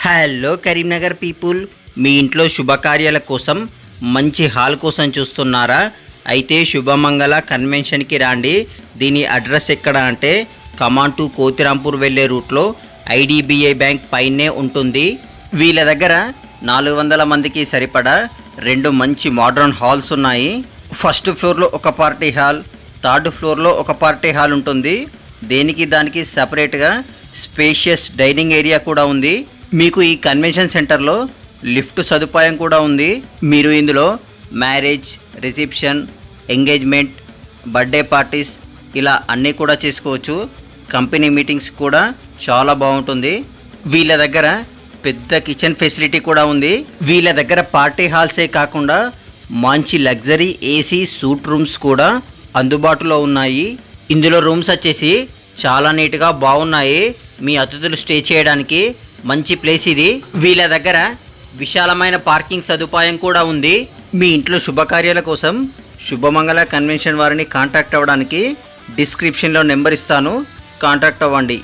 Hello Karimnagar people, మీ ఇంట్లో శుభకార్యాల కోసం మంచి హాల్ కోసం చూస్తున్నారా? అయితే శుభమంగళ కన్వెన్షన్కి రండి. దీని అడ్రస్ ఎక్కడ అంటే కమాన్ టు కోతిరాంపూర్ వెళ్ళే రూట్లో ఐడిబిఐ బ్యాంక్ పైనే ఉంటుంది. వీళ్ళ దగ్గర 400 మందికి సరిపడా 2 మంచి మోడ్రన్ హాల్స్ ఉన్నాయి. ఫస్ట్ ఫ్లోర్లో ఒక పార్టీ హాల్, థర్డ్ ఫ్లోర్లో ఒక పార్టీ హాల్ ఉంటుంది. దానికి సపరేట్గా స్పేషియస్ డైనింగ్ ఏరియా కూడా ఉంది. మీకు ఈ కన్వెన్షన్ సెంటర్లో లిఫ్ట్ సదుపాయం కూడా ఉంది. మీరు ఇందులో marriage, reception, engagement, birthday parties ఇలా అన్నీ కూడా చేసుకోవచ్చు. కంపెనీ మీటింగ్స్ కూడా చాలా బాగుంటుంది. వీళ్ళ దగ్గర పెద్ద కిచెన్ ఫెసిలిటీ కూడా ఉంది. వీళ్ళ దగ్గర పార్టీ హాల్సే కాకుండా మంచి లగ్జరీ ఏసీ సూట్ రూమ్స్ కూడా అందుబాటులో ఉన్నాయి. ఇందులో రూమ్స్ వచ్చేసి చాలా నీట్గా బాగున్నాయి. మీ అతిథులు స్టే చేయడానికి మంచి ప్లేస్ ఇది. వీళ్ళ దగ్గర విశాలమైన పార్కింగ్ సదుపాయం కూడా ఉంది. మీ ఇంట్లో శుభకార్యాల కోసం శుభమంగళ కన్వెన్షన్ వారిని కాంటాక్ట్ అవ్వడానికి డిస్క్రిప్షన్లో నెంబర్ ఇస్తాను, కాంటాక్ట్ అవ్వండి.